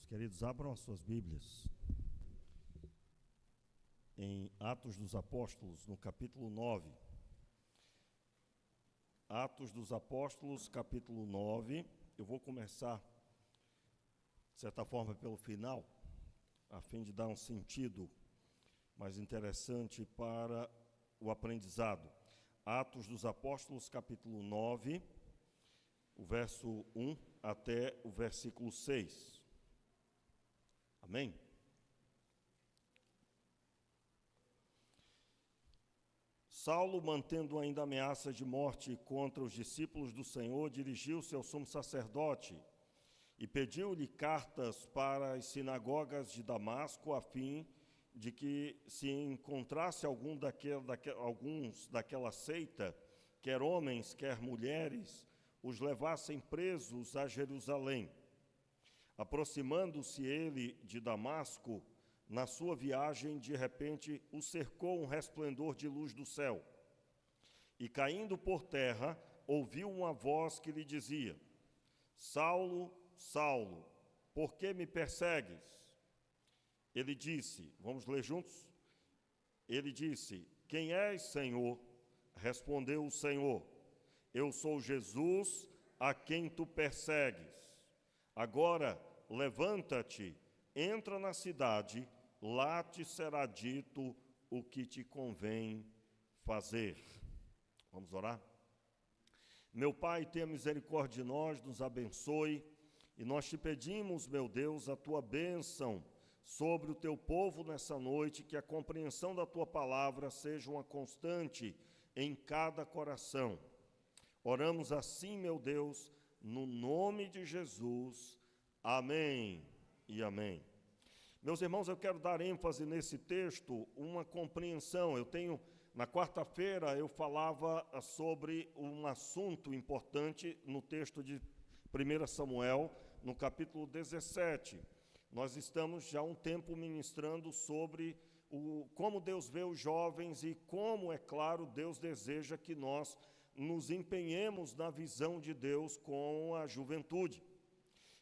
Queridos, abram as suas Bíblias em Atos dos Apóstolos, no capítulo 9. Atos dos Apóstolos, capítulo 9. Eu vou começar, de certa forma, pelo final, a fim de dar um sentido mais interessante para o aprendizado. Atos dos Apóstolos, capítulo 9, o verso 1 até o versículo 6. Amém? Saulo, mantendo ainda ameaça de morte contra os discípulos do Senhor, dirigiu-se ao sumo sacerdote e pediu-lhe cartas para as sinagogas de Damasco, a fim de que, se encontrasse alguns daquela seita, quer homens, quer mulheres, os levassem presos a Jerusalém. Aproximando-se ele de Damasco, na sua viagem, de repente, o cercou um resplendor de luz do céu. E, caindo por terra, ouviu uma voz que lhe dizia: Saulo, Saulo, por que me persegues? Ele disse, vamos ler juntos? Ele disse: Quem és, Senhor? Respondeu o Senhor: Eu sou Jesus, a quem tu persegues. Agora, levanta-te, entra na cidade, lá te será dito o que te convém fazer. Vamos orar? Meu Pai, tenha misericórdia de nós, nos abençoe, e nós te pedimos, meu Deus, a tua bênção sobre o teu povo nessa noite, que a compreensão da tua palavra seja uma constante em cada coração. Oramos assim, meu Deus, no nome de Jesus. Amém e amém. Meus irmãos, eu quero dar ênfase nesse texto, uma compreensão. Na quarta-feira, eu falava sobre um assunto importante no texto de 1 Samuel, no capítulo 17. Nós estamos já há um tempo ministrando sobre como Deus vê os jovens e como, é claro, Deus deseja que nós nos empenhemos na visão de Deus com a juventude.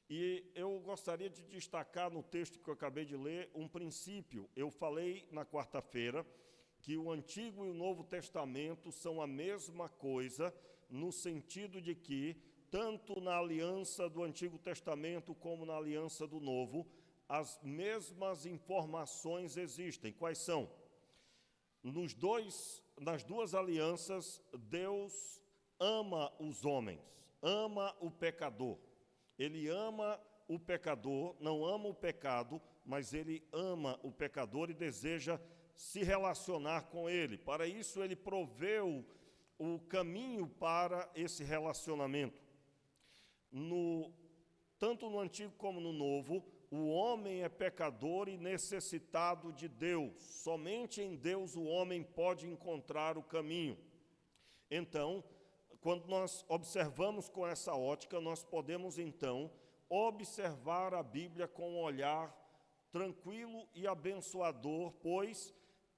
E eu gostaria de destacar no texto que eu acabei de ler um princípio. Eu falei na quarta-feira que o Antigo e o Novo Testamento são a mesma coisa, no sentido de que, tanto na aliança do Antigo Testamento como na aliança do Novo, as mesmas informações existem. Quais são? Nas duas alianças, Deus ama os homens, ama o pecador. Ele ama o pecador, não ama o pecado, mas ele ama o pecador e deseja se relacionar com ele. Para isso, ele proveu o caminho para esse relacionamento. Tanto no Antigo como no Novo, o homem é pecador e necessitado de Deus. Somente em Deus o homem pode encontrar o caminho. Então, quando nós observamos com essa ótica, nós podemos, então, observar a Bíblia com um olhar tranquilo e abençoador, pois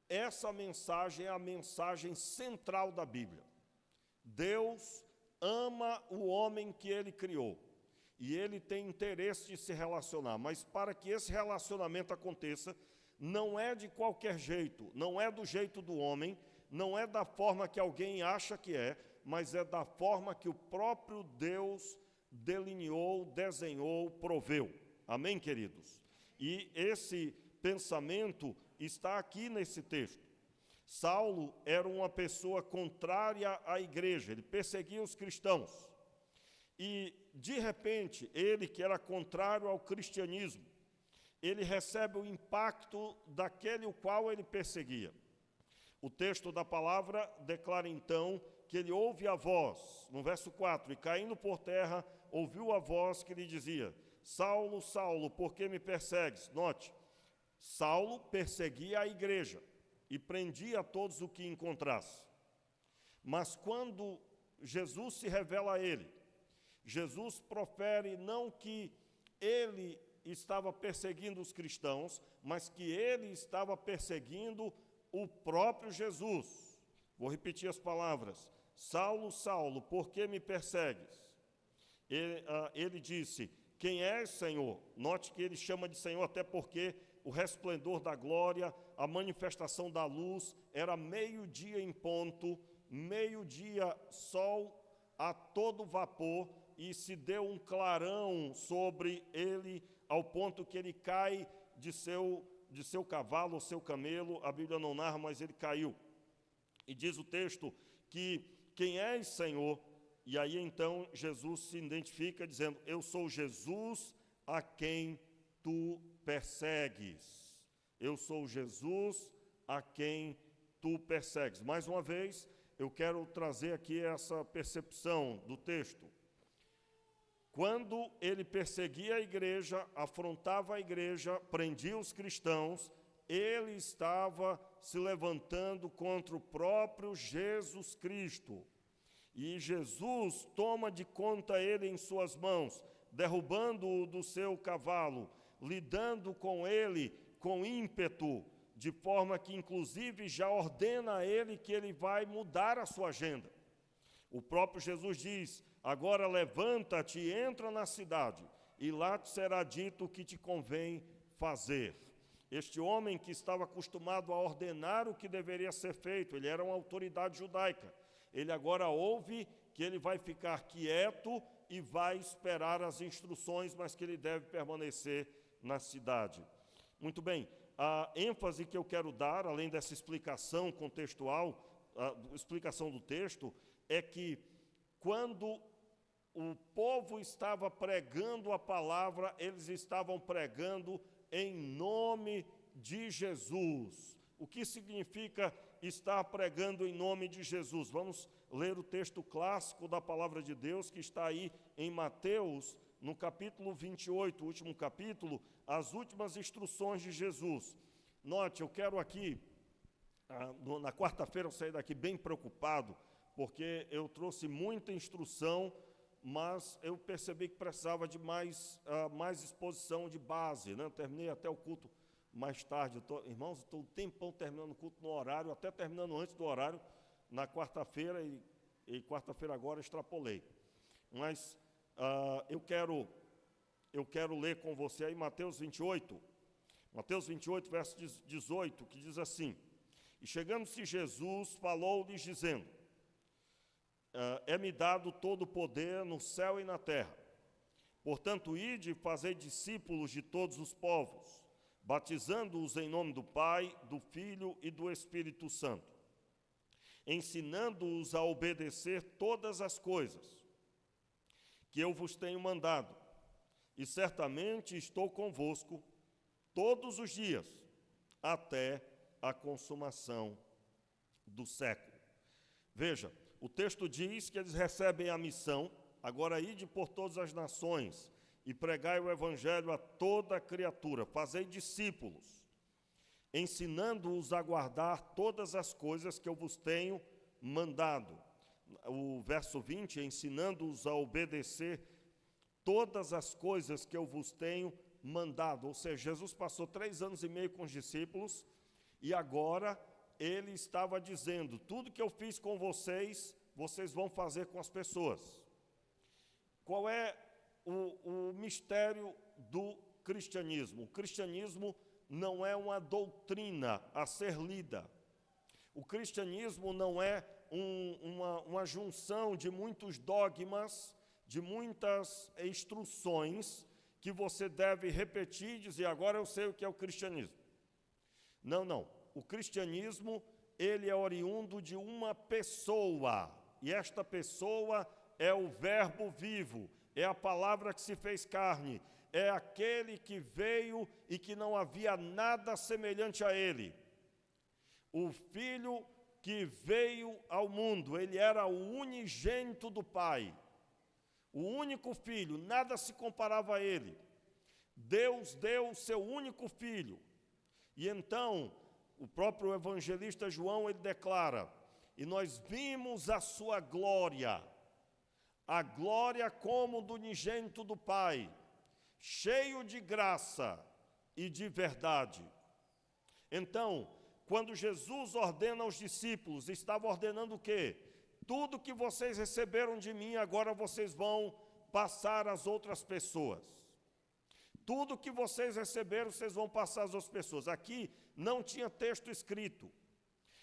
essa mensagem é a mensagem central da Bíblia. Deus ama o homem que Ele criou, e Ele tem interesse de se relacionar, mas para que esse relacionamento aconteça, não é de qualquer jeito, não é do jeito do homem, não é da forma que alguém acha que é, mas é da forma que o próprio Deus delineou, desenhou, proveu. Amém, queridos? E esse pensamento está aqui nesse texto. Saulo era uma pessoa contrária à igreja, ele perseguia os cristãos. E, de repente, ele que era contrário ao cristianismo, ele recebe o impacto daquele o qual ele perseguia. O texto da palavra declara, então, que ele ouve a voz, no verso 4, e caindo por terra, ouviu a voz que lhe dizia: Saulo, Saulo, por que me persegues? Note, Saulo perseguia a igreja e prendia a todos o que encontrasse. Mas quando Jesus se revela a ele, Jesus profere não que ele estava perseguindo os cristãos, mas que ele estava perseguindo o próprio Jesus. Vou repetir as palavras: Saulo, Saulo, por que me persegues? Ele disse: quem és, Senhor? Note que ele chama de Senhor até porque o resplendor da glória, a manifestação da luz, era meio-dia em ponto, meio-dia, sol a todo vapor, e se deu um clarão sobre ele, ao ponto que ele cai de seu cavalo, ou seu camelo. A Bíblia não narra, mas ele caiu. E diz o texto que quem és, Senhor? E aí então Jesus se identifica dizendo: eu sou Jesus a quem tu persegues. Eu sou Jesus a quem tu persegues. Mais uma vez, eu quero trazer aqui essa percepção do texto. Quando ele perseguia a igreja, afrontava a igreja, prendia os cristãos, ele estava se levantando contra o próprio Jesus Cristo. E Jesus toma de conta ele em suas mãos, derrubando-o do seu cavalo, lidando com ele com ímpeto, de forma que inclusive já ordena a ele que ele vai mudar a sua agenda. O próprio Jesus diz: agora levanta-te e entra na cidade, e lá te será dito o que te convém fazer. Este homem que estava acostumado a ordenar o que deveria ser feito, ele era uma autoridade judaica, ele agora ouve que ele vai ficar quieto e vai esperar as instruções, mas que ele deve permanecer na cidade. Muito bem, a ênfase que eu quero dar, além dessa explicação contextual, a explicação do texto, é que quando o povo estava pregando a palavra, eles estavam pregando em nome de Jesus. O que significa estar pregando em nome de Jesus? Vamos ler o texto clássico da palavra de Deus, que está aí em Mateus, no capítulo 28, o último capítulo, as últimas instruções de Jesus. Note, eu quero aqui, na quarta-feira eu saí daqui bem preocupado, porque eu trouxe muita instrução, mas eu percebi que precisava de mais exposição de base, né? Eu terminei até o culto mais tarde. Irmãos, estou um tempão terminando o culto no horário, até terminando antes do horário, na quarta-feira, e quarta-feira agora extrapolei. Mas eu quero ler com você aí Mateus 28, verso 18, que diz assim: e chegando-se Jesus, falou-lhes dizendo: é-me dado todo o poder no céu e na terra. Portanto, ide e fazei discípulos de todos os povos, batizando-os em nome do Pai, do Filho e do Espírito Santo, ensinando-os a obedecer todas as coisas que eu vos tenho mandado. E certamente estou convosco todos os dias, até a consumação do século. Veja, o texto diz que eles recebem a missão: agora ide por todas as nações e pregai o evangelho a toda criatura, fazei discípulos, ensinando-os a guardar todas as coisas que eu vos tenho mandado. O verso 20, ensinando-os a obedecer todas as coisas que eu vos tenho mandado. Ou seja, Jesus passou 3 anos e meio com os discípulos, e agora ele estava dizendo: tudo que eu fiz com vocês, vocês vão fazer com as pessoas. Qual é o mistério do cristianismo? O cristianismo não é uma doutrina a ser lida. O cristianismo não é uma junção de muitos dogmas, de muitas instruções que você deve repetir e dizer: agora eu sei o que é o cristianismo. Não. O cristianismo, ele é oriundo de uma pessoa, e esta pessoa é o Verbo vivo, é a palavra que se fez carne, é aquele que veio e que não havia nada semelhante a ele. O Filho que veio ao mundo, ele era o unigênito do Pai, o único Filho, nada se comparava a ele. Deus deu o seu único Filho. E então, o próprio evangelista João, ele declara: e nós vimos a sua glória, a glória como do unigênito do Pai, cheio de graça e de verdade. Então, quando Jesus ordena aos discípulos, estava ordenando o quê? Tudo que vocês receberam de mim, agora vocês vão passar às outras pessoas. Tudo que vocês receberam, vocês vão passar às outras pessoas. Aqui não tinha texto escrito.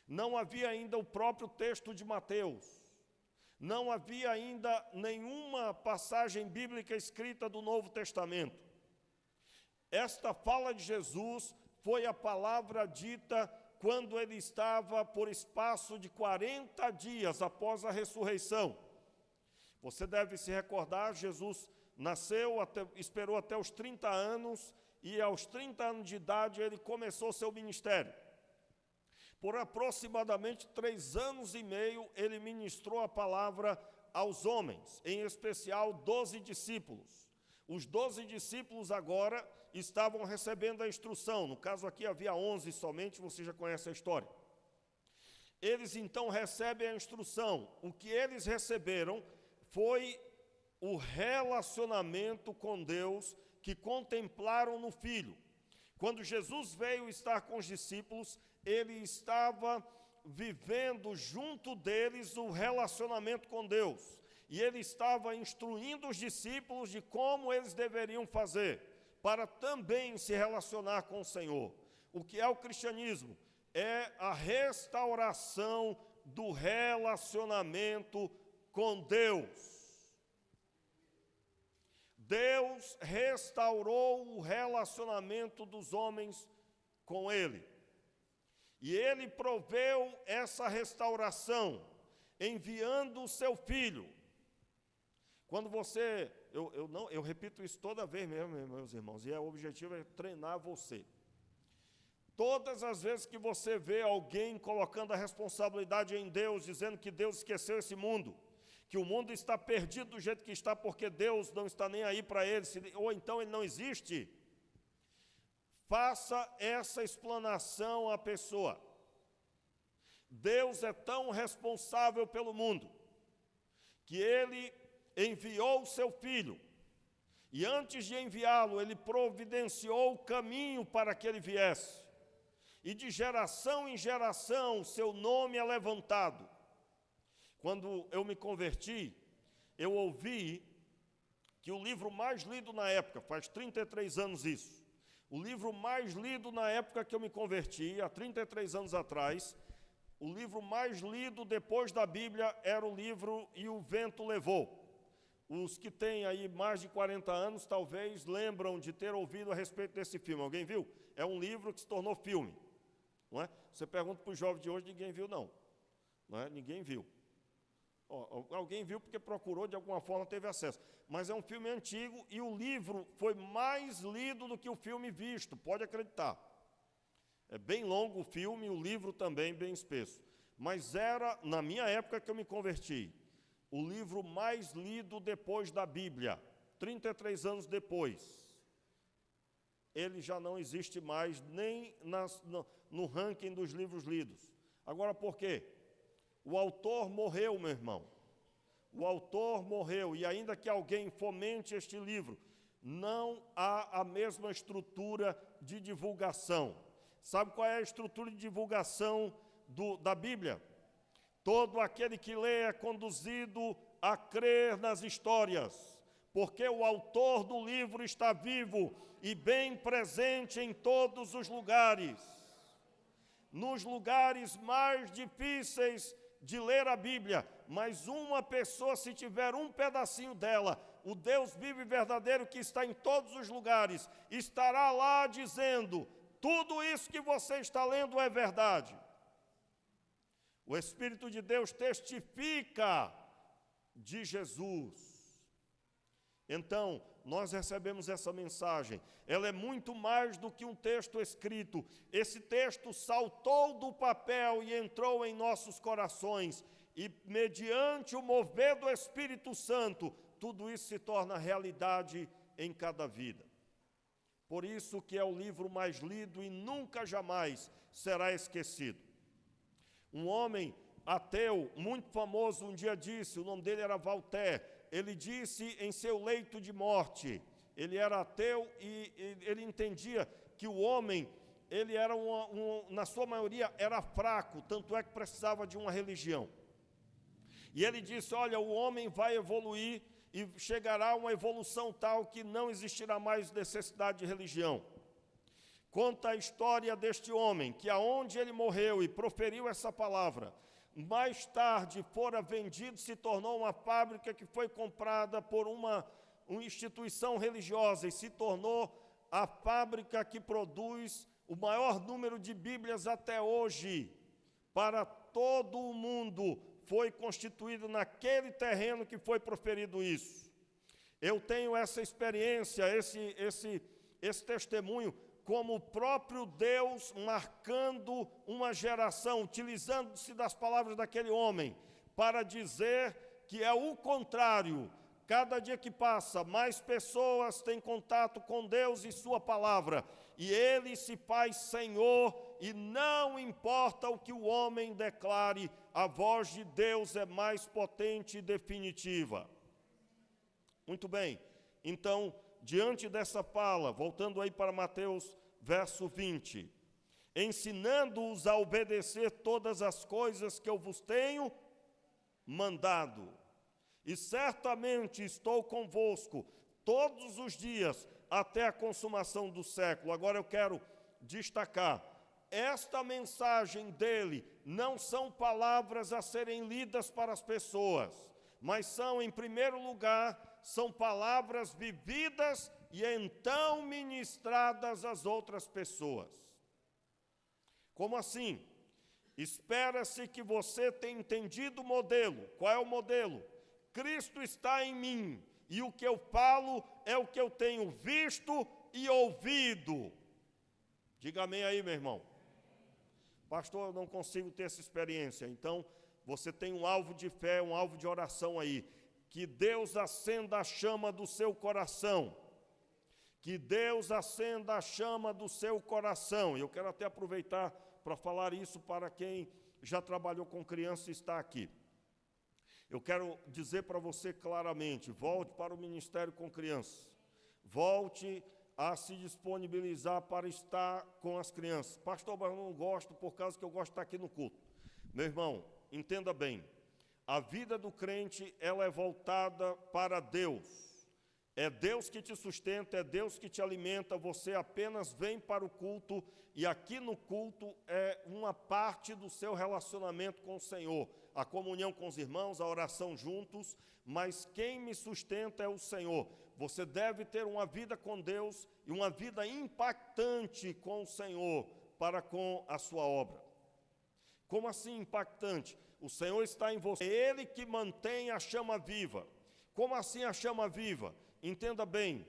Não havia ainda o próprio texto de Mateus. Não havia ainda nenhuma passagem bíblica escrita do Novo Testamento. Esta fala de Jesus foi a palavra dita quando ele estava por espaço de 40 dias após a ressurreição. Você deve se recordar, Jesus nasceu, esperou até os 30 anos, e aos 30 anos de idade ele começou seu ministério. Por aproximadamente 3 anos e meio, ele ministrou a palavra aos homens, em especial 12 discípulos. Os 12 discípulos agora estavam recebendo a instrução. No caso aqui havia 11 somente, você já conhece a história. Eles então recebem a instrução. O que eles receberam foi o relacionamento com Deus que contemplaram no Filho. Quando Jesus veio estar com os discípulos, ele estava vivendo junto deles o relacionamento com Deus. E ele estava instruindo os discípulos de como eles deveriam fazer, para também se relacionar com o Senhor. O que é o cristianismo? É a restauração do relacionamento com Deus. Deus restaurou o relacionamento dos homens com Ele. E Ele proveu essa restauração, enviando o seu Filho. Quando você, eu repito isso toda vez mesmo, meus irmãos, e o objetivo é treinar você. Todas as vezes que você vê alguém colocando a responsabilidade em Deus, dizendo que Deus esqueceu esse mundo, que o mundo está perdido do jeito que está porque Deus não está nem aí para ele, ou então ele não existe, faça essa explanação à pessoa. Deus é tão responsável pelo mundo, que Ele enviou o seu Filho, e antes de enviá-lo, Ele providenciou o caminho para que Ele viesse, e de geração em geração, seu nome é levantado. Quando eu me converti, eu ouvi que o livro mais lido na época, faz 33 anos isso, o livro mais lido na época que eu me converti, há 33 anos atrás, o livro mais lido depois da Bíblia era o livro E o Vento Levou. Os que têm aí mais de 40 anos talvez lembram de ter ouvido a respeito desse filme. Alguém viu? É um livro que se tornou filme. Não é? Você pergunta para os jovens de hoje, ninguém viu não. Não é? Ninguém viu. Alguém viu porque procurou, de alguma forma teve acesso. Mas é um filme antigo e o livro foi mais lido do que o filme visto, pode acreditar. É bem longo o filme, o livro também bem espesso. Mas era, na minha época que eu me converti, o livro mais lido depois da Bíblia, 33 anos depois. Ele já não existe mais nem no ranking dos livros lidos. Agora, por quê? O autor morreu, meu irmão. O autor morreu, e ainda que alguém fomente este livro, não há a mesma estrutura de divulgação. Sabe qual é a estrutura de divulgação da Bíblia? Todo aquele que lê é conduzido a crer nas histórias, porque o autor do livro está vivo e bem presente em todos os lugares. Nos lugares mais difíceis de ler a Bíblia, mas uma pessoa, se tiver um pedacinho dela, o Deus vivo e verdadeiro que está em todos os lugares, estará lá dizendo: tudo isso que você está lendo é verdade. O Espírito de Deus testifica de Jesus. Então, nós recebemos essa mensagem. Ela é muito mais do que um texto escrito. Esse texto saltou do papel e entrou em nossos corações. E, mediante o mover do Espírito Santo, tudo isso se torna realidade em cada vida. Por isso que é o livro mais lido e nunca jamais será esquecido. Um homem ateu muito famoso um dia disse, o nome dele era Voltaire, ele disse em seu leito de morte, ele era ateu e ele entendia que o homem, ele era na sua maioria, era fraco, tanto é que precisava de uma religião. E ele disse, olha, o homem vai evoluir e chegará uma evolução tal que não existirá mais necessidade de religião. Conta a história deste homem, que aonde ele morreu e proferiu essa palavra, mais tarde fora vendido, se tornou uma fábrica que foi comprada por uma instituição religiosa e se tornou a fábrica que produz o maior número de Bíblias até hoje, para todo o mundo, foi constituído naquele terreno que foi proferido isso. Eu tenho essa experiência, esse testemunho, como o próprio Deus marcando uma geração, utilizando-se das palavras daquele homem, para dizer que é o contrário. Cada dia que passa, mais pessoas têm contato com Deus e sua palavra, e Ele se faz Senhor, e não importa o que o homem declare, a voz de Deus é mais potente e definitiva. Muito bem, então, diante dessa fala, voltando aí para Mateus, verso 20, ensinando-os a obedecer todas as coisas que eu vos tenho mandado. E certamente estou convosco todos os dias até a consumação do século. Agora eu quero destacar, esta mensagem dele não são palavras a serem lidas para as pessoas, mas são, em primeiro lugar, são palavras vividas e então ministradas às outras pessoas. Como assim? Espera-se que você tenha entendido o modelo. Qual é o modelo? Cristo está em mim, e o que eu falo é o que eu tenho visto e ouvido. Diga amém aí, meu irmão. Pastor, eu não consigo ter essa experiência. Então, você tem um alvo de fé, um alvo de oração aí. Que Deus acenda a chama do seu coração. Que Deus acenda a chama do seu coração. E eu quero até aproveitar para falar isso para quem já trabalhou com criança e está aqui. Eu quero dizer para você claramente, volte para o ministério com crianças. Volte a se disponibilizar para estar com as crianças. Pastor, mas eu não gosto por causa que eu gosto de estar aqui no culto. Meu irmão, entenda bem. A vida do crente, ela é voltada para Deus. É Deus que te sustenta, é Deus que te alimenta, você apenas vem para o culto, e aqui no culto é uma parte do seu relacionamento com o Senhor. A comunhão com os irmãos, a oração juntos, mas quem me sustenta é o Senhor. Você deve ter uma vida com Deus e uma vida impactante com o Senhor para com a sua obra. Como assim impactante? O Senhor está em você, é Ele que mantém a chama viva. Como assim a chama viva? Entenda bem,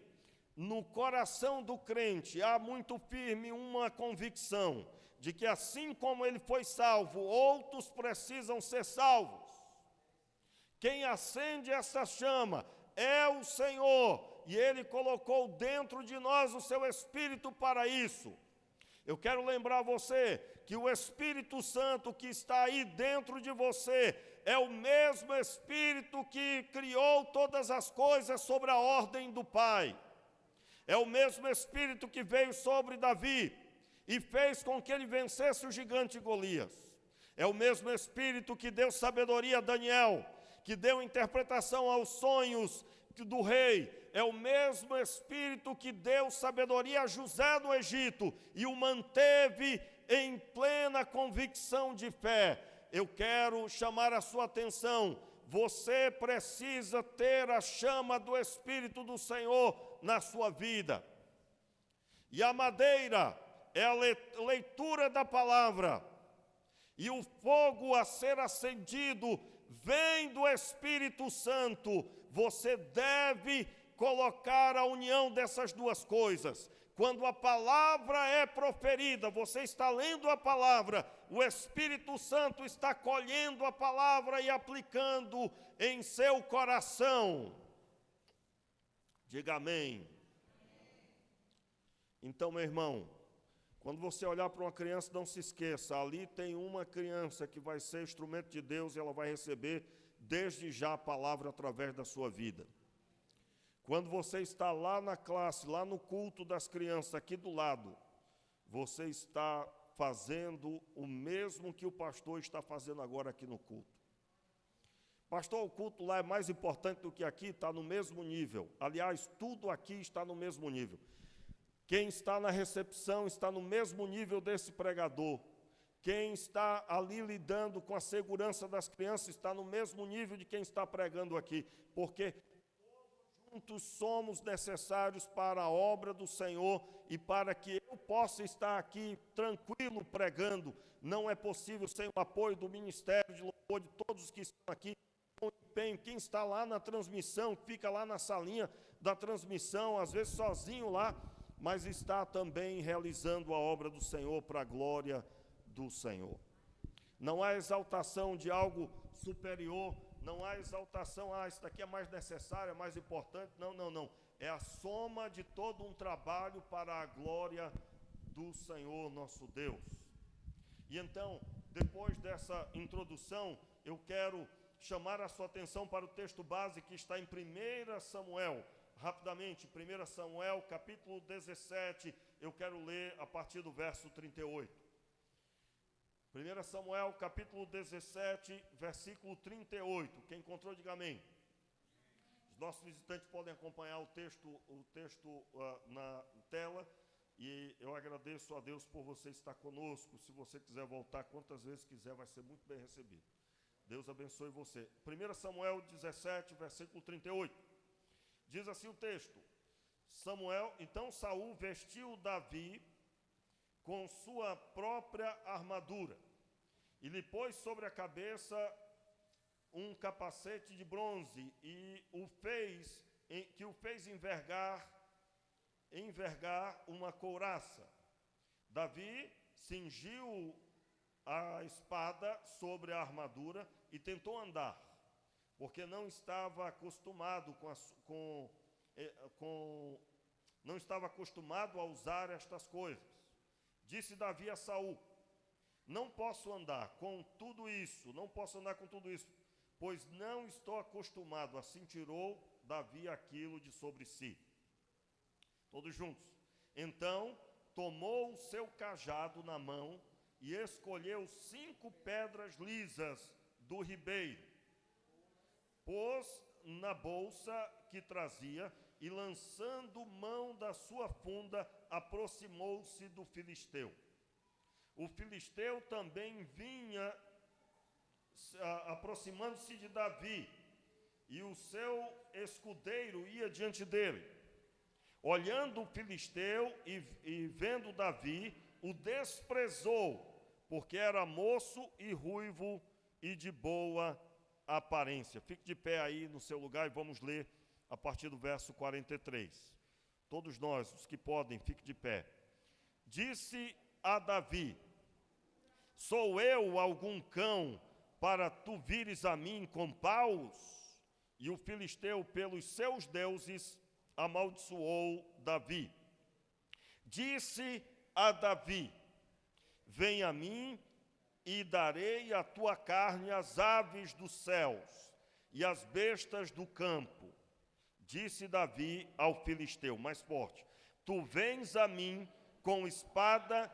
no coração do crente há muito firme uma convicção de que assim como ele foi salvo, outros precisam ser salvos. Quem acende essa chama é o Senhor, e Ele colocou dentro de nós o seu Espírito para isso. Eu quero lembrar você que o Espírito Santo que está aí dentro de você é o mesmo Espírito que criou todas as coisas sobre a ordem do Pai. É o mesmo Espírito que veio sobre Davi e fez com que ele vencesse o gigante Golias. É o mesmo Espírito que deu sabedoria a Daniel, que deu interpretação aos sonhos do rei. É o mesmo Espírito que deu sabedoria a José do Egito e o manteve em plena convicção de fé. Eu quero chamar a sua atenção. Você precisa ter a chama do Espírito do Senhor na sua vida. E a madeira é a leitura da palavra. E o fogo a ser acendido vem do Espírito Santo. Você deve colocar a união dessas duas coisas. Quando a palavra é proferida, você está lendo a palavra, o Espírito Santo está colhendo a palavra e aplicando em seu coração. Diga amém. Então, meu irmão, quando você olhar para uma criança, não se esqueça, ali tem uma criança que vai ser instrumento de Deus e ela vai receber desde já a palavra através da sua vida. Quando você está lá na classe, lá no culto das crianças, aqui do lado, você está fazendo o mesmo que o pastor está fazendo agora aqui no culto. Pastor, o culto lá é mais importante do que aqui, está no mesmo nível. Aliás, tudo aqui está no mesmo nível. Quem está na recepção está no mesmo nível desse pregador. Quem está ali lidando com a segurança das crianças está no mesmo nível de quem está pregando aqui, porque juntos somos necessários para a obra do Senhor e para que eu possa estar aqui tranquilo pregando. Não é possível sem o apoio do Ministério de Louvor, de todos os que estão aqui com empenho. Quem está lá na transmissão, fica lá na salinha da transmissão, às vezes sozinho lá, mas está também realizando a obra do Senhor para a glória do Senhor. Não há exaltação de algo superior, não há exaltação, isso daqui é mais necessário, é mais importante. Não. É a soma de todo um trabalho para a glória do Senhor nosso Deus. E então, depois dessa introdução, eu quero chamar a sua atenção para o texto base que está em 1 Samuel. Rapidamente, 1 Samuel, capítulo 17, eu quero ler a partir do verso 38. 1 Samuel, capítulo 17, versículo 38. Quem encontrou, diga amém. Os nossos visitantes podem acompanhar o texto na tela. E eu agradeço a Deus por você estar conosco. Se você quiser voltar quantas vezes quiser, vai ser muito bem recebido. Deus abençoe você. 1 Samuel 17, versículo 38. Diz assim o texto. Então Saul vestiu Davi com sua própria armadura e lhe pôs sobre a cabeça um capacete de bronze e o fez envergar uma couraça. Davi cingiu a espada sobre a armadura e tentou andar, porque não estava acostumado não estava acostumado a usar estas coisas. Disse Davi a Saul: não posso andar com tudo isso, pois não estou acostumado. Assim tirou Davi aquilo de sobre si. Todos juntos. Então tomou o seu cajado na mão e escolheu 5 pedras lisas do ribeiro, pôs na bolsa que trazia e, lançando mão da sua funda, aproximou-se do filisteu. O filisteu também vinha aproximando-se de Davi, e o seu escudeiro ia diante dele. Olhando o filisteu e vendo Davi, o desprezou, porque era moço e ruivo e de boa aparência. Fique de pé aí no seu lugar e vamos ler a partir do verso 43. Todos nós, os que podem, fique de pé. Disse a Davi: sou eu algum cão para tu vires a mim com paus? E o filisteu, pelos seus deuses, amaldiçoou Davi. Disse a Davi: vem a mim e darei a tua carne às aves dos céus e às bestas do campo. Disse Davi ao filisteu, mais forte: tu vens a mim com espada,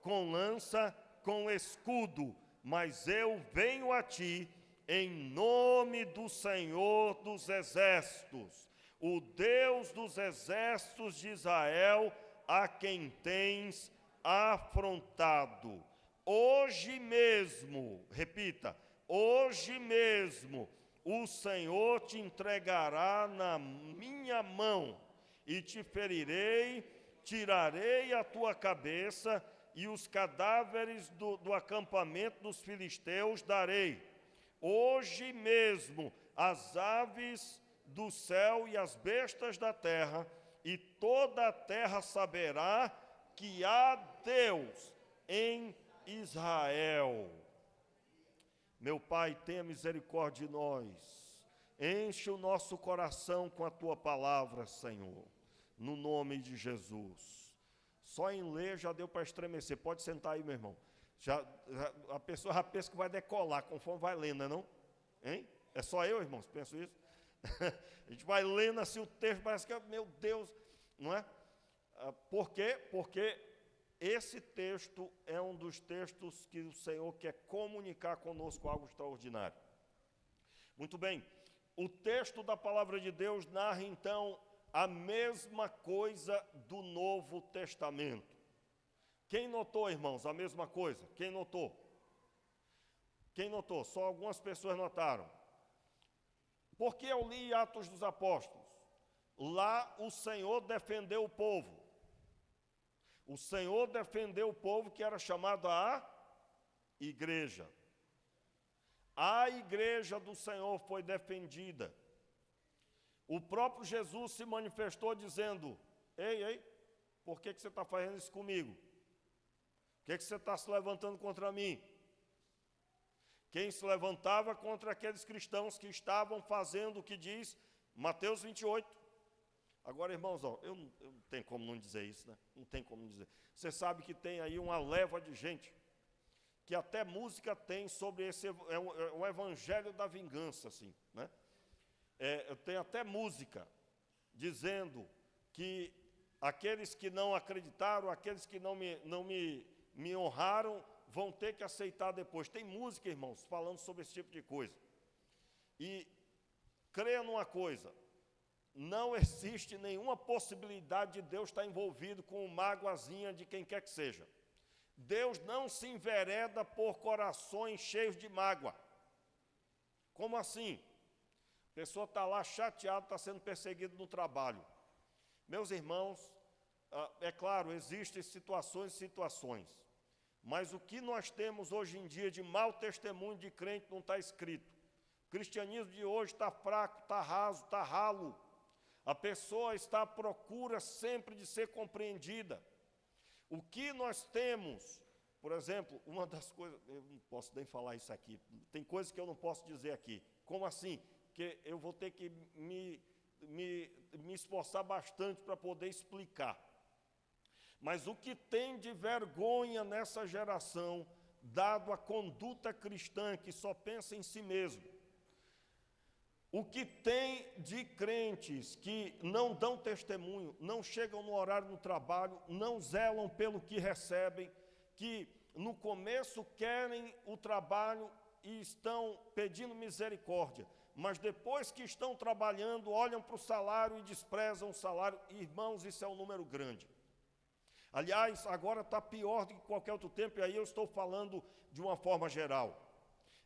com lança, com escudo, mas eu venho a ti em nome do Senhor dos exércitos, o Deus dos exércitos de Israel, a quem tens afrontado. Hoje mesmo, repita, hoje mesmo, o Senhor te entregará na minha mão, e te ferirei, tirarei a tua cabeça, e os cadáveres do acampamento dos filisteus darei. Hoje mesmo, as aves do céu e as bestas da terra, e toda a terra saberá que há Deus em Israel. Meu Pai, tenha misericórdia de nós. Enche o nosso coração com a tua palavra, Senhor, no nome de Jesus. Só em ler já deu para estremecer. Pode sentar aí, meu irmão. A pessoa já pensa que vai decolar conforme vai lendo, não? Hein? É só eu, irmãos, penso isso? A gente vai lendo assim o texto, parece que, meu Deus, não é? Por quê? Porque esse texto é um dos textos que o Senhor quer comunicar conosco algo extraordinário. Muito bem, o texto da palavra de Deus narra então a mesma coisa do Novo Testamento. Quem notou, irmãos, a mesma coisa? Quem notou? Quem notou? Só algumas pessoas notaram. Porque eu li Atos dos Apóstolos. Lá o Senhor defendeu o povo. O Senhor defendeu o povo que era chamado a igreja. A igreja do Senhor foi defendida. O próprio Jesus se manifestou dizendo: ei, por que você está fazendo isso comigo? Por que você está se levantando contra mim? Quem se levantava contra aqueles cristãos que estavam fazendo o que diz Mateus 28. Agora, irmãos, eu não tenho como não dizer isso, né? Não tem como não dizer. Você sabe que tem aí uma leva de gente que até música tem sobre esse, o evangelho da vingança, assim, né? Tem até música dizendo que aqueles que não acreditaram, aqueles que não me honraram, vão ter que aceitar depois. Tem música, irmãos, falando sobre esse tipo de coisa. E creia numa coisa, não existe nenhuma possibilidade de Deus estar envolvido com uma mágoazinha de quem quer que seja. Deus não se envereda por corações cheios de mágoa. Como assim? A pessoa está lá chateada, está sendo perseguido no trabalho. Meus irmãos, é claro, existem situações e situações. Mas o que nós temos hoje em dia de mau testemunho de crente não está escrito. O cristianismo de hoje está fraco, está raso, está ralo. A pessoa está à procura sempre de ser compreendida. O que nós temos, por exemplo, uma das coisas, eu não posso nem falar isso aqui, tem coisas que eu não posso dizer aqui. Como assim? Que eu vou ter que me esforçar bastante para poder explicar. Mas o que tem de vergonha nessa geração, dado a conduta cristã que só pensa em si mesmo, o que tem de crentes que não dão testemunho, não chegam no horário do trabalho, não zelam pelo que recebem, que no começo querem o trabalho e estão pedindo misericórdia, mas depois que estão trabalhando, olham para o salário e desprezam o salário. Irmãos, isso é um número grande. Aliás, agora está pior do que qualquer outro tempo, e aí eu estou falando de uma forma geral.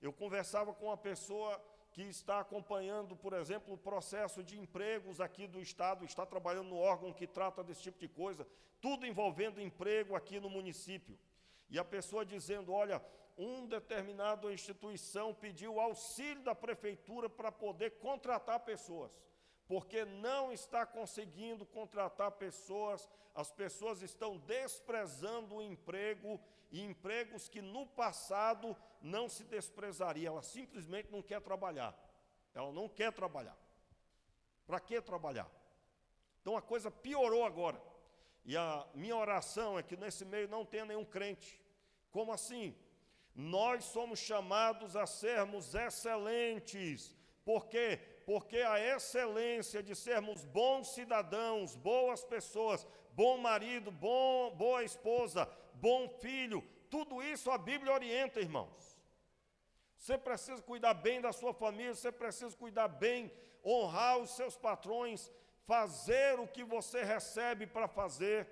Eu conversava com uma pessoa que está acompanhando, por exemplo, o processo de empregos aqui do Estado, está trabalhando no órgão que trata desse tipo de coisa, tudo envolvendo emprego aqui no município. E a pessoa dizendo: olha, uma determinada instituição pediu auxílio da prefeitura para poder contratar pessoas, porque não está conseguindo contratar pessoas, as pessoas estão desprezando o emprego, e empregos que no passado não se desprezaria. Ela simplesmente não quer trabalhar. Ela não quer trabalhar. Para que trabalhar? Então a coisa piorou agora. E a minha oração é que nesse meio não tenha nenhum crente. Como assim? Nós somos chamados a sermos excelentes. Por quê? Porque a excelência de sermos bons cidadãos, boas pessoas, bom marido, boa esposa, bom filho, tudo isso a Bíblia orienta, irmãos. Você precisa cuidar bem da sua família, você precisa cuidar bem, honrar os seus patrões, fazer o que você recebe para fazer.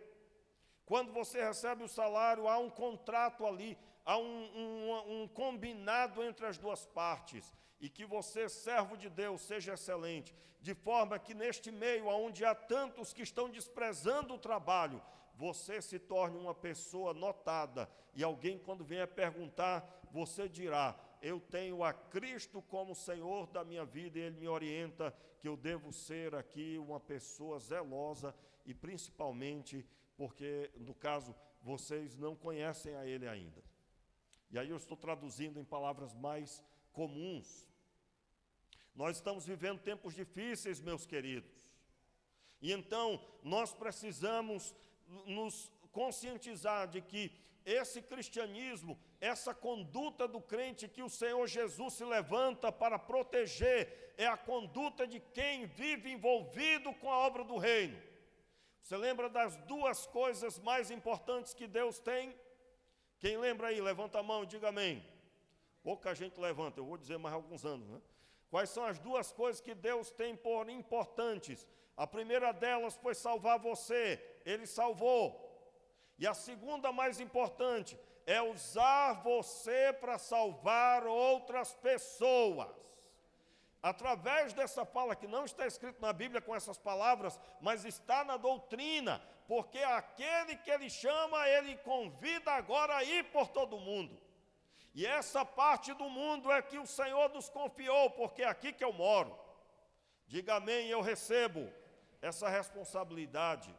Quando você recebe o salário, há um contrato ali, há um combinado entre as duas partes. E que você, servo de Deus, seja excelente, de forma que neste meio, onde há tantos que estão desprezando o trabalho, você se torne uma pessoa notada, e alguém, quando vier perguntar, você dirá: eu tenho a Cristo como Senhor da minha vida, e Ele me orienta que eu devo ser aqui uma pessoa zelosa, e principalmente porque, no caso, vocês não conhecem a Ele ainda. E aí eu estou traduzindo em palavras mais comuns. Nós estamos vivendo tempos difíceis, meus queridos. E então, nós precisamos nos conscientizar de que esse cristianismo, essa conduta do crente que o Senhor Jesus se levanta para proteger, é a conduta de quem vive envolvido com a obra do reino. Você lembra das duas coisas mais importantes que Deus tem? Quem lembra aí, levanta a mão e diga amém. Pouca gente levanta, eu vou dizer mais alguns anos, né? Quais são as duas coisas que Deus tem por importantes? A primeira delas foi salvar você, Ele salvou. E a segunda mais importante é usar você para salvar outras pessoas. Através dessa fala, que não está escrito na Bíblia com essas palavras, mas está na doutrina, porque aquele que Ele chama, Ele convida agora a ir por todo mundo. E essa parte do mundo é que o Senhor nos confiou, porque é aqui que eu moro. Diga amém, eu recebo essa responsabilidade.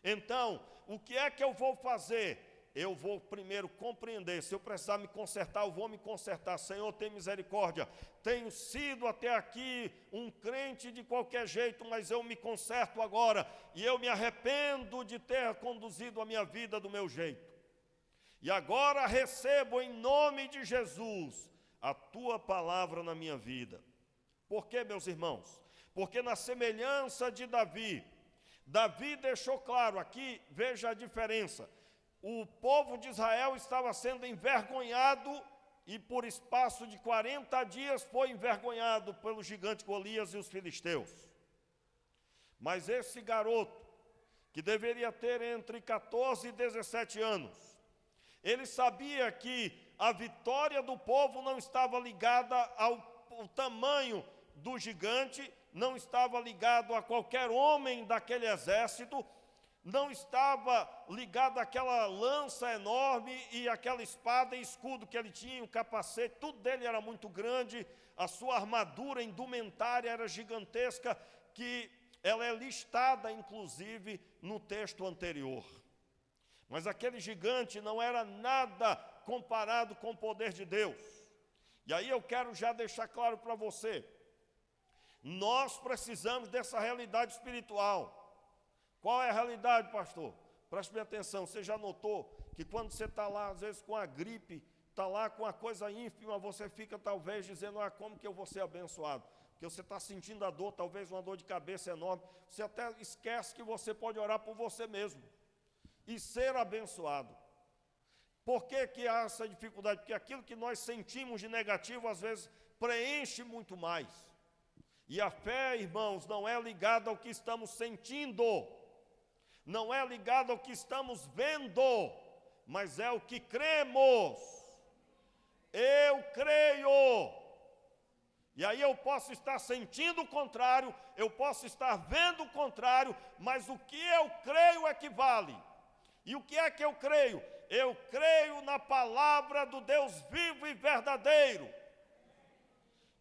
Então, o que é que eu vou fazer? Eu vou primeiro compreender, se eu precisar me consertar, eu vou me consertar. Senhor, tem misericórdia. Tenho sido até aqui um crente de qualquer jeito, mas eu me conserto agora. E eu me arrependo de ter conduzido a minha vida do meu jeito. E agora recebo em nome de Jesus a Tua palavra na minha vida. Por quê, meus irmãos? Porque na semelhança de Davi, Davi deixou claro aqui, veja a diferença. O povo de Israel estava sendo envergonhado e por espaço de 40 dias foi envergonhado pelo gigante Golias e os filisteus. Mas esse garoto, que deveria ter entre 14 e 17 anos, ele sabia que a vitória do povo não estava ligada ao tamanho do gigante, não estava ligado a qualquer homem daquele exército, não estava ligado àquela lança enorme e aquela espada e escudo que ele tinha, o capacete, tudo dele era muito grande, a sua armadura indumentária era gigantesca, que ela é listada, inclusive, no texto anterior. Mas aquele gigante não era nada comparado com o poder de Deus. E aí eu quero já deixar claro para você, nós precisamos dessa realidade espiritual. Qual é a realidade, pastor? Preste bem atenção, você já notou que quando você está lá, às vezes com a gripe, está lá com a coisa ínfima, você fica talvez dizendo, como que eu vou ser abençoado? Porque você está sentindo a dor, talvez uma dor de cabeça enorme, você até esquece que você pode orar por você mesmo e ser abençoado. Por que que há essa dificuldade? Porque aquilo que nós sentimos de negativo, às vezes, preenche muito mais. E a fé, irmãos, não é ligada ao que estamos sentindo, não é ligada ao que estamos vendo, mas é o que cremos. Eu creio. E aí eu posso estar sentindo o contrário, eu posso estar vendo o contrário, mas o que eu creio é que vale. E o que é que eu creio? Eu creio na palavra do Deus vivo e verdadeiro,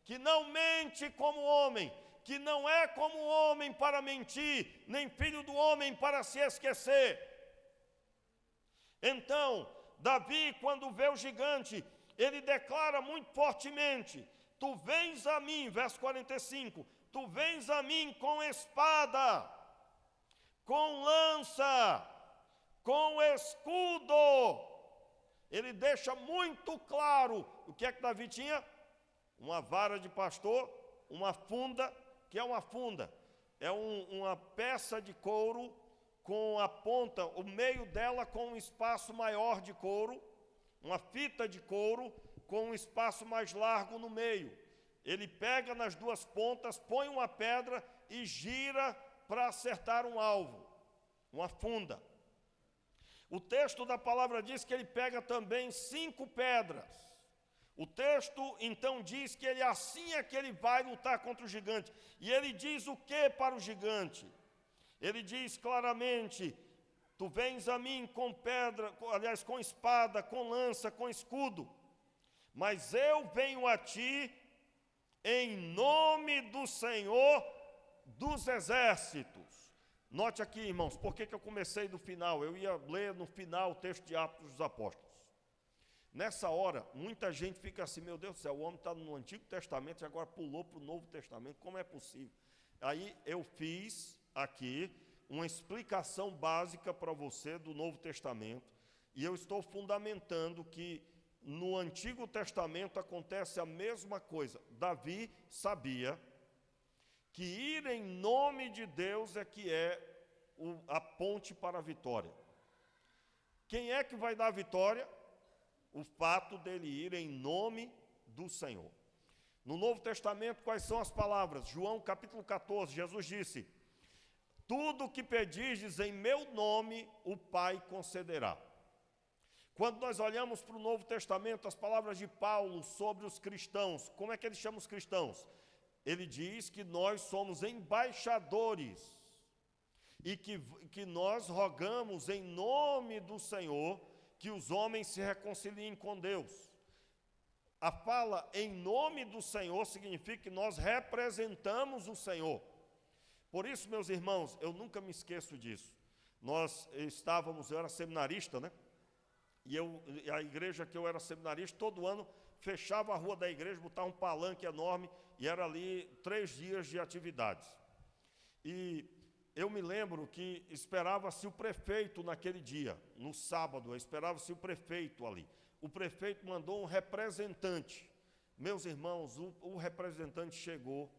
que não mente como homem, que não é como homem para mentir, nem filho do homem para se esquecer. Então, Davi, quando vê o gigante, ele declara muito fortemente, tu vens a mim, verso 45, tu vens a mim com espada, com lança, com escudo. Ele deixa muito claro o que é que Davi tinha? Uma vara de pastor, uma funda. Que é uma funda? É uma peça de couro com a ponta, o meio dela com um espaço maior de couro, uma fita de couro com um espaço mais largo no meio. Ele pega nas duas pontas, põe uma pedra e gira para acertar um alvo, uma funda. O texto da palavra diz que ele pega também 5 pedras. O texto então diz que assim é que ele vai lutar contra o gigante. E ele diz o que para o gigante? Ele diz claramente, tu vens a mim com pedra, aliás, com espada, com lança, com escudo, mas eu venho a ti em nome do Senhor dos exércitos. Note aqui, irmãos, por que eu comecei do final? Eu ia ler no final o texto de Atos dos Apóstolos. Nessa hora, muita gente fica assim, meu Deus do céu, o homem está no Antigo Testamento e agora pulou para o Novo Testamento, como é possível? Aí eu fiz aqui uma explicação básica para você do Novo Testamento, e eu estou fundamentando que no Antigo Testamento acontece a mesma coisa. Davi sabia que ir em nome de Deus é que é a ponte para a vitória. Quem é que vai dar a vitória? O fato dele ir em nome do Senhor. No Novo Testamento, quais são as palavras? João capítulo 14, Jesus disse: tudo o que pedisdes em meu nome, o Pai concederá. Quando nós olhamos para o Novo Testamento, as palavras de Paulo sobre os cristãos, como é que ele chama os cristãos? Ele diz que nós somos embaixadores e que nós rogamos em nome do Senhor que os homens se reconciliem com Deus. A fala em nome do Senhor significa que nós representamos o Senhor. Por isso, meus irmãos, eu nunca me esqueço disso. Eu era seminarista, né? E a igreja que eu era seminarista, todo ano fechava a rua da igreja, botava um palanque enorme, e era ali 3 dias de atividades. E eu me lembro que esperava-se o prefeito naquele dia, no sábado, esperava-se o prefeito ali. O prefeito mandou um representante. Meus irmãos, o representante chegou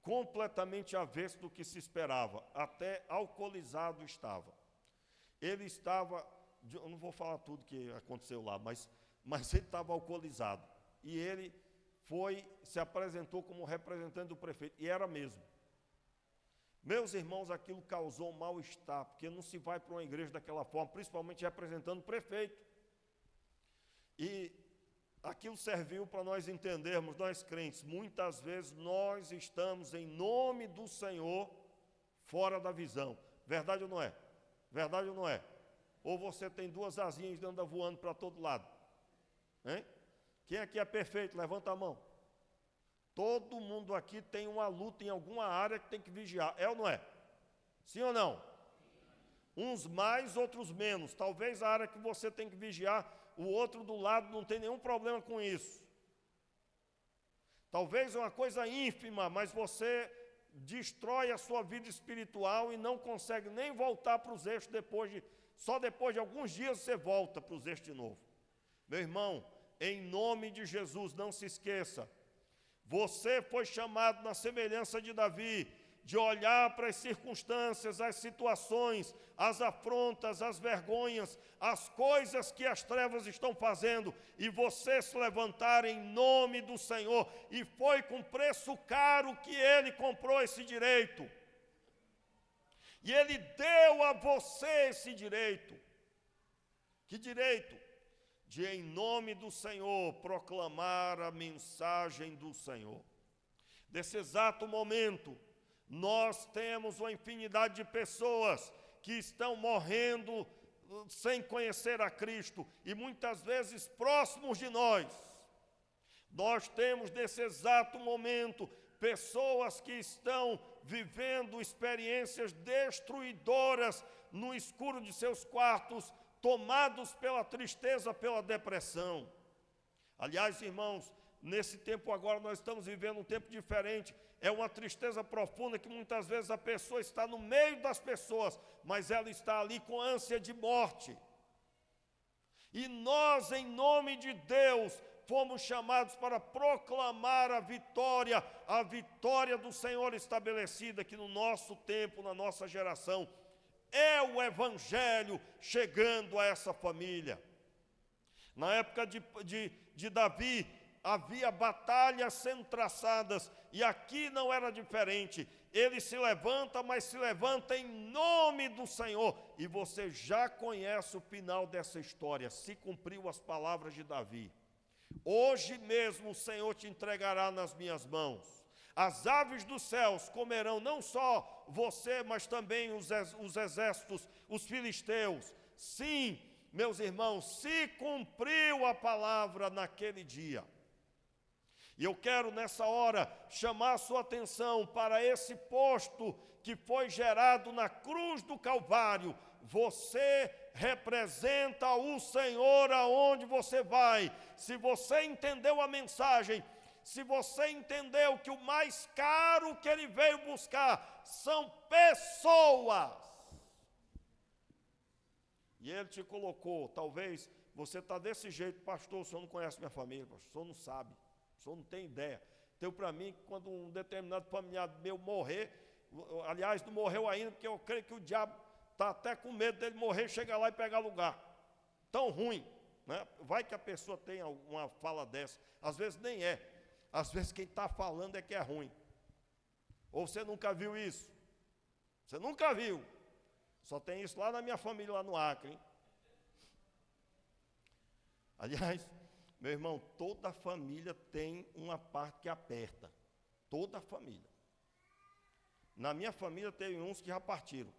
completamente avesso do que se esperava, até alcoolizado estava. Ele estava, eu não vou falar tudo que aconteceu lá, mas ele estava alcoolizado. E ele se apresentou como representante do prefeito, e era mesmo. Meus irmãos, aquilo causou um mal-estar, porque não se vai para uma igreja daquela forma, principalmente representando o prefeito. E aquilo serviu para nós entendermos, nós crentes, muitas vezes nós estamos em nome do Senhor fora da visão. Verdade ou não é? Verdade ou não é? Ou você tem 2 asinhas e anda voando para todo lado? Hein? Quem aqui é perfeito? Levanta a mão. Todo mundo aqui tem uma luta em alguma área que tem que vigiar. É ou não é? Sim ou não? Uns mais, outros menos. Talvez a área que você tem que vigiar, o outro do lado não tem nenhum problema com isso. Talvez é uma coisa ínfima, mas você destrói a sua vida espiritual e não consegue nem voltar para os eixos só depois de alguns dias você volta para os eixos de novo. Meu irmão, em nome de Jesus, não se esqueça, você foi chamado na semelhança de Davi, de olhar para as circunstâncias, as situações, as afrontas, as vergonhas, as coisas que as trevas estão fazendo, e você se levantar em nome do Senhor, e foi com preço caro que Ele comprou esse direito. E Ele deu a você esse direito. Que direito? De, em nome do Senhor, proclamar a mensagem do Senhor. Nesse exato momento, nós temos uma infinidade de pessoas que estão morrendo sem conhecer a Cristo, e muitas vezes próximos de nós. Nós temos nesse exato momento pessoas que estão vivendo experiências destruidoras no escuro de seus quartos, tomados pela tristeza, pela depressão. Aliás, irmãos, nesse tempo agora nós estamos vivendo um tempo diferente. É uma tristeza profunda que muitas vezes a pessoa está no meio das pessoas, mas ela está ali com ânsia de morte. E nós, em nome de Deus, fomos chamados para proclamar a vitória do Senhor estabelecida aqui no nosso tempo, na nossa geração. É o Evangelho chegando a essa família. Na época de Davi, havia batalhas sendo traçadas, e aqui não era diferente. Ele se levanta, mas se levanta em nome do Senhor. E você já conhece o final dessa história, se cumpriu as palavras de Davi. Hoje mesmo o Senhor te entregará nas minhas mãos. As aves dos céus comerão não só você, mas também os exércitos, os filisteus. Sim, meus irmãos, se cumpriu a palavra naquele dia. E eu quero nessa hora chamar a sua atenção para esse posto que foi gerado na cruz do Calvário. Você representa o Senhor aonde você vai. Se você entendeu a mensagem, se você entendeu que o mais caro que Ele veio buscar são pessoas, e Ele te colocou, talvez você está desse jeito: pastor, o senhor não conhece minha família, pastor, o senhor não sabe, o senhor não tem ideia. Então, para mim, quando um determinado familiar meu morrer, aliás, não morreu ainda, porque eu creio que o diabo está até com medo dele morrer, chegar lá e pegar lugar. Tão ruim, né? Vai que a pessoa tenha uma fala dessa, às vezes nem é. Às vezes quem está falando é que é ruim. Ou você nunca viu isso? Você nunca viu. Só tem isso lá na minha família, lá no Acre, hein? Aliás, meu irmão, toda família tem uma parte que aperta. Toda família. Na minha família tem uns que já partiram.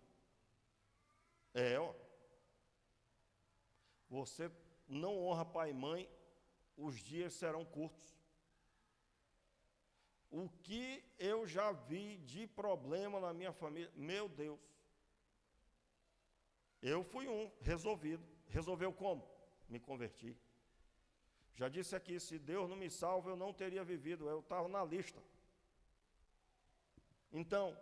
Você não honra pai e mãe, os dias serão curtos. O que eu já vi de problema na minha família, meu Deus. Eu fui resolvido. Resolveu como? Me converti. Já disse aqui, se Deus não me salva, eu não teria vivido, eu estava na lista. Então,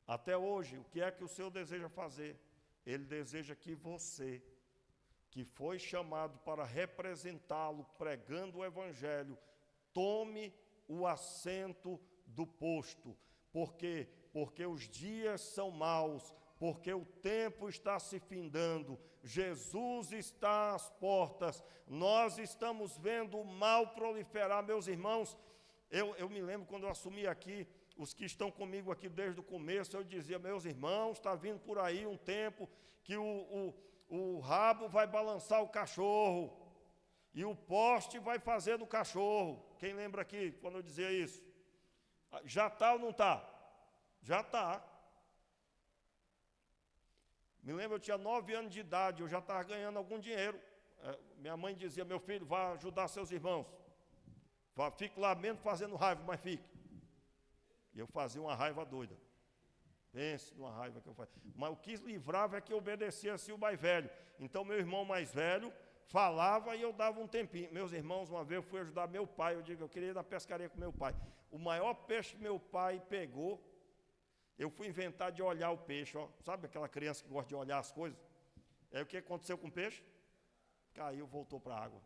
até hoje, o que é que o Senhor deseja fazer? Ele deseja que você, que foi chamado para representá-lo, pregando o Evangelho, tome o assento do posto. Por quê? Porque os dias são maus, porque o tempo está se findando, Jesus está às portas, nós estamos vendo o mal proliferar. Meus irmãos, eu me lembro quando eu assumi aqui, os que estão comigo aqui desde o começo, eu dizia, meus irmãos, está vindo por aí um tempo que o rabo vai balançar o cachorro, e o poste vai fazer do cachorro. Quem lembra aqui, quando eu dizia isso? Já está ou não está? Já está. Me lembro, eu tinha 9 anos de idade, eu já estava ganhando algum dinheiro. Minha mãe dizia, meu filho, vá ajudar seus irmãos. Fique lá mesmo fazendo raiva, mas fique. E eu fazia uma raiva doida. Pense numa raiva que eu fazia. Mas o que livrava é que eu obedecia assim o mais velho. Então, meu irmão mais velho falava e eu dava um tempinho. Meus irmãos, uma vez eu fui ajudar meu pai, eu queria ir na pescaria com meu pai. O maior peixe que meu pai pegou, eu fui inventar de olhar o peixe, ó. Sabe aquela criança que gosta de olhar as coisas? Aí o que aconteceu com o peixe? Caiu, voltou para a água.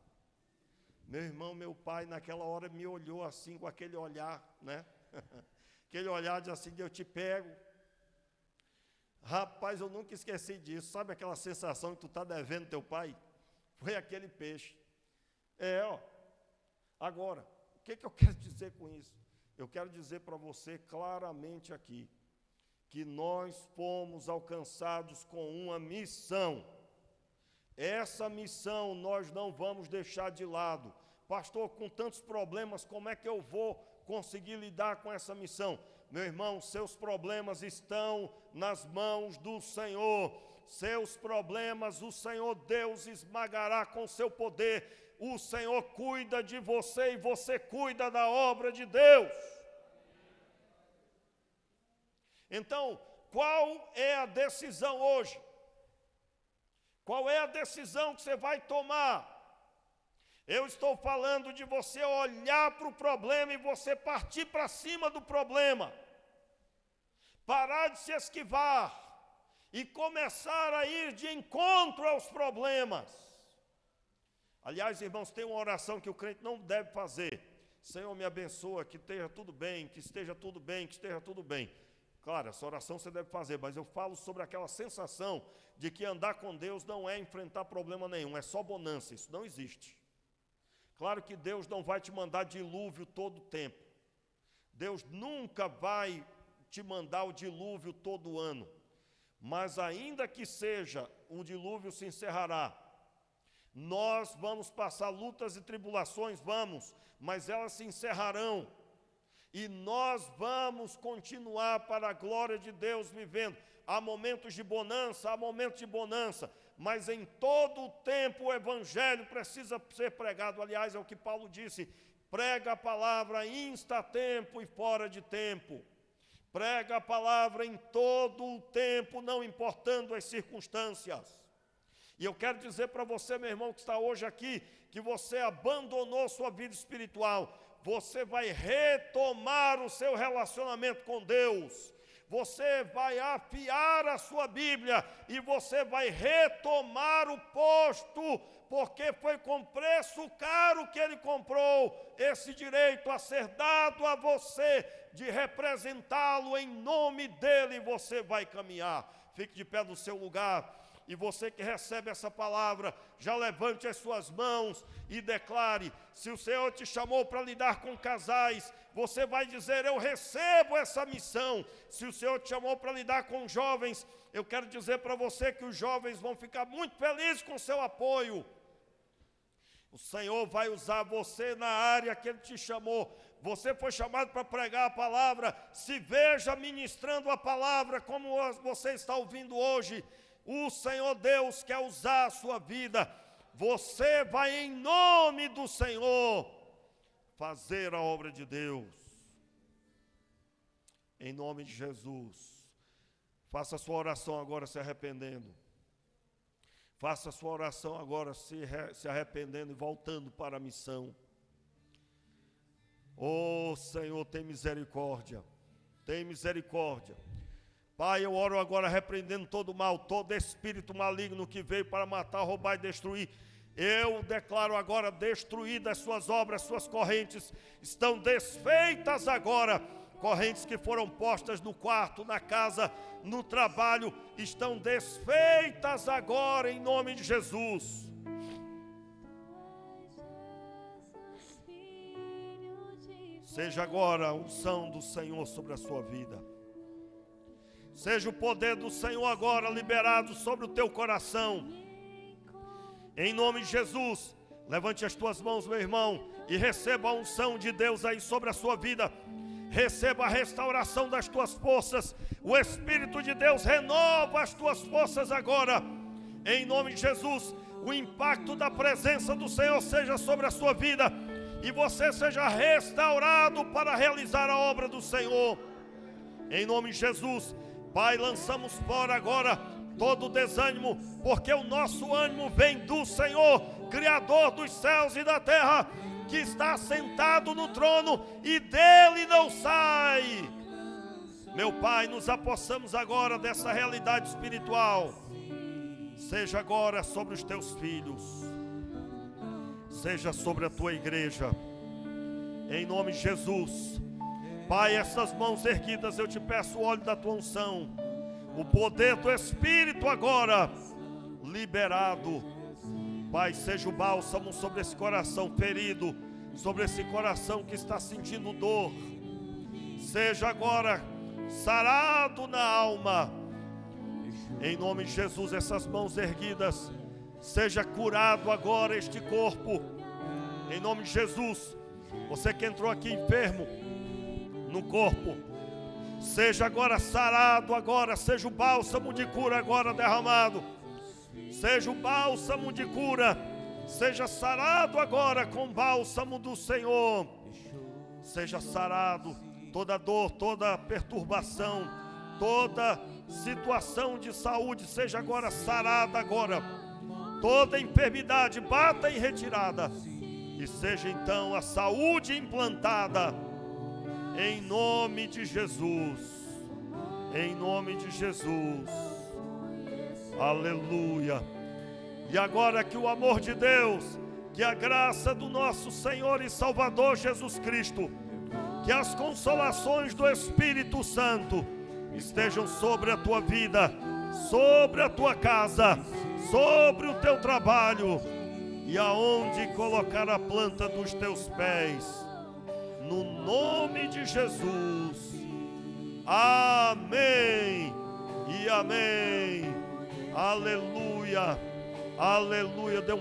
Meu irmão, meu pai, naquela hora me olhou assim, com aquele olhar, né? Aquele olhar de assim, eu te pego. Rapaz, eu nunca esqueci disso. Sabe aquela sensação que tu está devendo teu pai? Foi aquele peixe. Agora, o que eu quero dizer com isso? Eu quero dizer para você claramente aqui, que nós fomos alcançados com uma missão. Essa missão nós não vamos deixar de lado. Pastor, com tantos problemas, como é que eu vou conseguir lidar com essa missão? Meu irmão, seus problemas estão nas mãos do Senhor. Seus problemas o Senhor Deus esmagará com seu poder. O Senhor cuida de você e você cuida da obra de Deus. Então, qual é a decisão hoje? Qual é a decisão que você vai tomar? Eu estou falando de você olhar para o problema e você partir para cima do problema. Parar de se esquivar e começar a ir de encontro aos problemas. Aliás, irmãos, tem uma oração que o crente não deve fazer. Senhor, me abençoa, que esteja tudo bem, que esteja tudo bem, que esteja tudo bem. Claro, essa oração você deve fazer, mas eu falo sobre aquela sensação de que andar com Deus não é enfrentar problema nenhum, é só bonança, isso não existe. Claro que Deus não vai te mandar dilúvio todo o tempo. Deus nunca vai te mandar o dilúvio todo ano. Mas ainda que seja, um dilúvio se encerrará. Nós vamos passar lutas e tribulações, vamos, mas elas se encerrarão. E nós vamos continuar para a glória de Deus vivendo. Há momentos de bonança, mas em todo o tempo o Evangelho precisa ser pregado. Aliás, é o que Paulo disse, prega a palavra insta a tempo e fora de tempo. Prega a palavra em todo o tempo, não importando as circunstâncias. E eu quero dizer para você, meu irmão, que está hoje aqui, que você abandonou sua vida espiritual. Você vai retomar o seu relacionamento com Deus. Você vai afiar a sua Bíblia e você vai retomar o posto, porque foi com preço caro que Ele comprou esse direito a ser dado a você, de representá-lo em nome dEle. Você vai caminhar. Fique de pé no seu lugar. E você que recebe essa palavra, já levante as suas mãos e declare. Se o Senhor te chamou para lidar com casais, você vai dizer: eu recebo essa missão. Se o Senhor te chamou para lidar com jovens, eu quero dizer para você que os jovens vão ficar muito felizes com o seu apoio. O Senhor vai usar você na área que Ele te chamou. Você foi chamado para pregar a palavra. Se veja ministrando a palavra como você está ouvindo hoje. O Senhor Deus quer usar a sua vida. Você vai, em nome do Senhor, fazer a obra de Deus. Em nome de Jesus. Faça a sua oração agora se arrependendo. Faça a sua oração agora se arrependendo e voltando para a missão. Oh, Senhor, tem misericórdia. Tem misericórdia. Pai, eu oro agora repreendendo todo mal, todo espírito maligno que veio para matar, roubar e destruir. Eu declaro agora destruídas suas obras, suas correntes estão desfeitas agora. Correntes que foram postas no quarto, na casa, no trabalho, estão desfeitas agora em nome de Jesus. Seja agora a unção do Senhor sobre a sua vida. Seja o poder do Senhor agora liberado sobre o teu coração. Em nome de Jesus, levante as tuas mãos, meu irmão, e receba a unção de Deus aí sobre a sua vida. Receba a restauração das tuas forças. O Espírito de Deus renova as tuas forças agora. Em nome de Jesus, o impacto da presença do Senhor seja sobre a sua vida. E você seja restaurado para realizar a obra do Senhor. Em nome de Jesus, Pai, lançamos fora agora todo o desânimo, porque o nosso ânimo vem do Senhor, Criador dos céus e da terra, que está sentado no trono e dele não sai. Meu Pai, nos apossamos agora dessa realidade espiritual. Seja agora sobre os teus filhos, seja sobre a tua igreja, em nome de Jesus. Pai, essas mãos erguidas, eu te peço o óleo da tua unção, o poder do Espírito agora liberado. Pai, seja o bálsamo sobre esse coração ferido, sobre esse coração que está sentindo dor. Seja agora sarado na alma. Em nome de Jesus, essas mãos erguidas, seja curado agora este corpo. Em nome de Jesus, você que entrou aqui enfermo no corpo, seja agora sarado agora, seja o bálsamo de cura agora derramado. Seja o bálsamo de cura, seja sarado agora com o bálsamo do Senhor. Seja sarado toda dor, toda perturbação, toda situação de saúde, seja agora sarada agora. Toda enfermidade bata em retirada, e seja então a saúde implantada, em nome de Jesus, em nome de Jesus, aleluia. E agora que o amor de Deus, que a graça do nosso Senhor e Salvador Jesus Cristo, que as consolações do Espírito Santo estejam sobre a tua vida, sobre a tua casa, sobre o teu trabalho e aonde colocar a planta dos teus pés, no nome de Jesus. Amém e amém. Aleluia, aleluia. Dê um